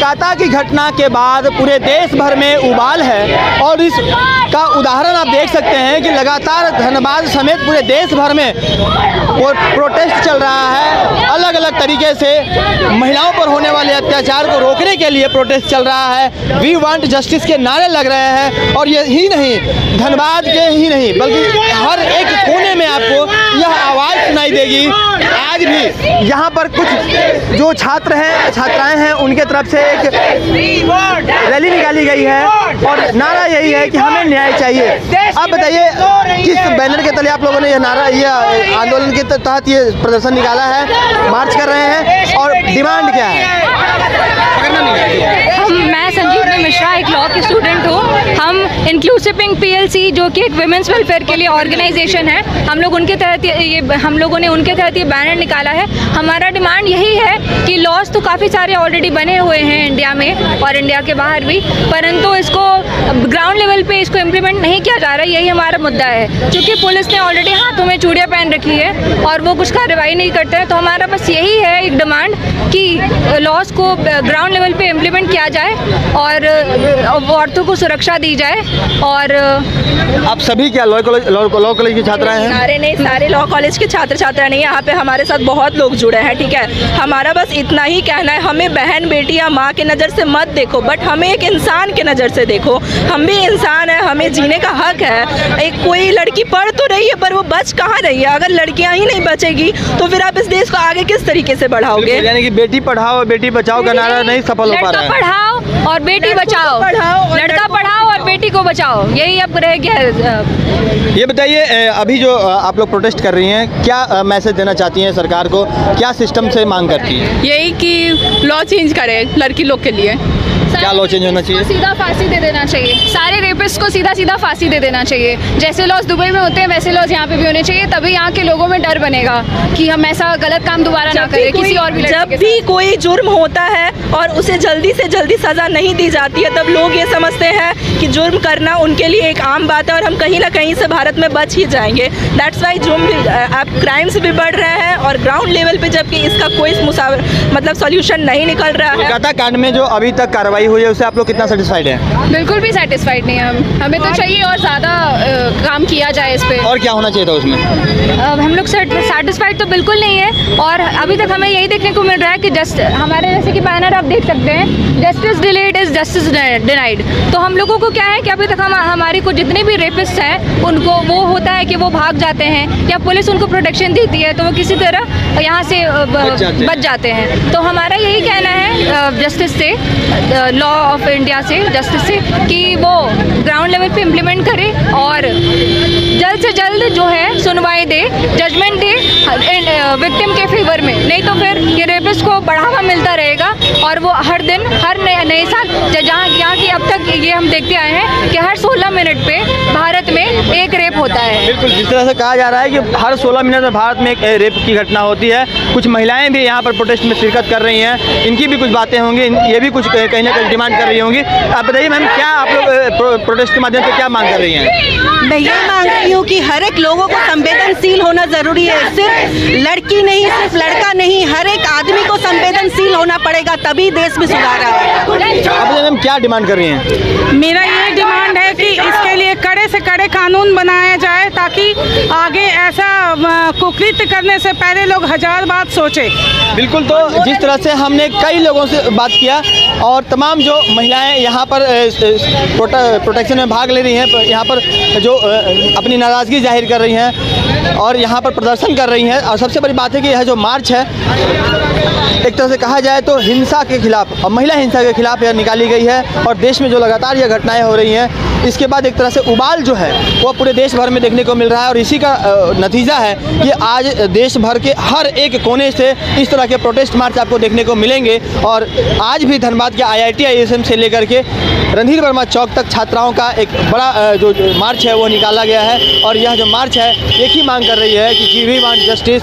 कोलकाता की घटना के बाद पूरे देश भर में उबाल है और इस का उदाहरण आप देख सकते हैं कि लगातार धनबाद समेत पूरे देश भर में प्रोटेस्ट चल रहा है। अलग अलग तरीके से महिलाओं पर होने वाले अत्याचार को रोकने के लिए प्रोटेस्ट चल रहा है। वी वांट जस्टिस के नारे लग रहे हैं और यही नहीं, धनबाद के ही नहीं बल्कि हर एक कोने में आपको यह आवाज़ सुनाई देगी। आज भी यहाँ पर कुछ जो छात्र हैं, छात्राएं हैं, उनके तरफ से एक रैली निकाली गई है और नारा यही है कि हमें न्याय चाहिए। आप बताइए किस बैनर के तले आप लोगों ने यह नारा, यह आंदोलन के तहत ये प्रदर्शन निकाला है, मार्च कर रहे हैं और डिमांड क्या है? मैं संजीवनी मिश्रा, एक लॉ की स्टूडेंट हूँ। हम इंक्लूसिव पिंक PLC जो कि एक वुमेन्स वेलफेयर के लिए ऑर्गेनाइजेशन है, हम लोगों ने उनके तहत ये बैनर निकाला है। हमारा डिमांड यही है कि लॉज तो काफ़ी सारे ऑलरेडी बने हुए हैं इंडिया में और इंडिया के बाहर भी, परंतु इसको ग्राउंड लेवल पे इसको इम्प्लीमेंट नहीं किया जा रहा है। यही हमारा मुद्दा है, क्योंकि पुलिस ने ऑलरेडी हाथों में चूड़ियाँ पहन रखी है और वो कुछ कार्रवाई नहीं करते हैं। तो हमारा बस यही है एक डिमांड कि लॉज को ग्राउंड लेवल पे इम्प्लीमेंट किया जाए और औरतों को सुरक्षा दी जाए। और आप सभी क्या लॉ कॉलेज की छात्राएं हैं? सारे नहीं, सारे लॉ कॉलेज के छात्र छात्रा नहीं, यहाँ पे हमारे साथ बहुत लोग जुड़े हैं। ठीक है, हमारा बस इतना ही कहना है, हमें बहन बेटी या माँ के नज़र से मत देखो, बट हमें एक इंसान के नज़र से देखो। हम भी इंसान है, हमें जीने का हक है। एक कोई लड़की पढ़ तो रही है पर वो बच कहाँ रही है? अगर लड़कियाँ ही नहीं बचेगी तो फिर आप इस देश को आगे किस तरीके से बढ़ाओगे? यानी कि बेटी पढ़ाओ बेटी बचाओ का नारा नहीं सफल हो पा रहा है। पढ़ाओ और बेटी बचाओ, लड़का पढ़ाओ और बेटी को बचाओ, यही अब रह गया है। ये बताइए, अभी जो आप लोग प्रोटेस्ट कर रही हैं, क्या मैसेज देना चाहती हैं सरकार को? क्या सिस्टम से मांग करती है? यही कि लॉ चेंज करे लड़की लोग के लिए। क्या लॉ चेंज होना चाहिए? सीधा फांसी दे देना चाहिए, सारे रेपिस्ट को सीधा सीधा फांसी दे देना चाहिए। जैसे लॉज दुबई में होते हैं वैसे लॉज यहाँ पे भी होने चाहिए, तभी यहाँ के लोगों में डर बनेगा कि हम ऐसा गलत काम दोबारा ना करें किसी और भी। जब भी कोई जुर्म होता है और उसे जल्दी से जल्दी सजा नहीं दी जाती है, तब लोग ये समझते हैं कि जुर्म करना उनके लिए एक आम बात है और हम कहीं ना कहीं से भारत में बच ही जाएंगे। दैट्स वाई जुर्म अब क्राइम्स भी बढ़ रहे हैं और ग्राउंड लेवल पे जबकि इसका कोई मतलब सॉल्यूशन नहीं निकल रहा है। कोलकाता कांड में जो अभी तक कार्रवाई हुई है उससे आप लोग कितना सेटिस्फाइड हैं? बिल्कुल भी सेटिस्फाइड नहीं है हमें तो चाहिए और ज़्यादा काम किया जाए इस पे। और क्या होना चाहिए था उसमें? हम लोग सेटिस्फाइड तो बिल्कुल नहीं है और अभी तक हमें यही देखने को मिल रहा है कि हमारे जैसे कि बैनर आप देख सकते हैं, justice delayed is justice denied. तो हम लोगों को क्या है कि अभी तक हमारी को जितने भी रेपिस्ट हैं उनको वो होता है कि वो भाग जाते हैं या पुलिस उनको प्रोटेक्शन देती है तो वो किसी तरह यहाँ से बच जाते हैं। तो हमारा यही कहना है जस्टिस से, लॉ ऑफ इंडिया से, जस्टिस से, कि वो ग्राउंड लेवल पे इम्प्लीमेंट करे और जल्द से जल्द जो है सुनवाई दे, जजमेंट दे विक्टिम के फेवर में। नहीं तो फिर ये रेपिस्ट को बढ़ावा मिलता रहेगा और वो हर दिन हर नए साल जहाँ यहाँ की अब तक ये हम देखते आए हैं कि हर 16 मिनट पे भारत में एक रेप होता है। बिल्कुल, जिस तरह से कहा जा रहा है कि हर 16 मिनट में भारत में एक रेप की घटना होती है। कुछ महिलाएं भी यहाँ पर प्रोटेस्ट में शिरकत कर रही हैं, इनकी भी कुछ बातें होंगी, ये भी कुछ कहीं ना कहीं डिमांड कर रही होंगी। आप बताइए मैम, क्या आप लोग प्रोटेस्ट के माध्यम से क्या मांग कर रही हैं? मैं ये मांग रही हूँ कि हर एक लोगों को संवेदनशील होना जरूरी है। सिर्फ लड़की नहीं, सिर्फ लड़का नहीं, हर एक आदमी को संवेदनशील होना पड़ेगा, तभी देश में सुधार आएगा। आप मैम क्या डिमांड कर रही हैं? मेरा ये डिमांड है कि इसके लिए कड़े से कड़े कानून बनाया जाए ताकि आगे ऐसा कुकृत्य करने से पहले लोग 1000 बात सोचे। बिल्कुल, तो जिस तरह से हमने कई लोगों से बात किया और तमाम जो महिलाएं यहाँ पर प्रोटेक्शन में भाग ले रही हैं, यहाँ पर जो अपनी नाराज़गी जाहिर कर रही हैं और यहाँ पर प्रदर्शन कर रही हैं। और सबसे बड़ी बात है कि यह जो मार्च है एक तरह से कहा जाए तो हिंसा के खिलाफ और महिला हिंसा के खिलाफ यह निकाली गई है और देश में जो लगातार यह घटनाएं हो रही हैं इसके बाद एक तरह से उबाल जो है वो पूरे देश भर में देखने को मिल रहा है। और इसी का नतीजा है कि आज देश भर के हर एक कोने से इस तरह के प्रोटेस्ट मार्च आपको देखने को मिलेंगे। और आज भी धनबाद के IIT ISM से लेकर के रणधीर वर्मा चौक तक छात्राओं का एक बड़ा जो मार्च है वो निकाला गया है। और यह जो मार्च है एक ही मांग कर रही है कि we want justice,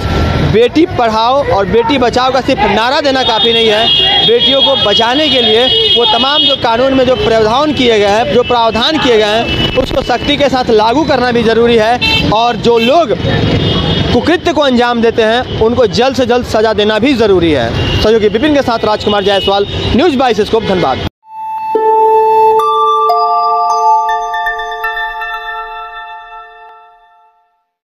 Beti Padhao और बेटी बचाओ का सिर्फ नारा देना काफ़ी नहीं है, बेटियों को बचाने के लिए वो तमाम जो कानून में जो प्रावधान किए गए हैं, जो प्रावधान किए गए हैं उसको सख्ती के साथ लागू करना भी ज़रूरी है। और जो लोग कुकृत्य को अंजाम देते हैं उनको जल्द से जल्द सज़ा देना भी ज़रूरी है। सहयोगी विपिन के साथ राजकुमार जायसवाल, न्यूज़ 22 स्कोप, धनबाद।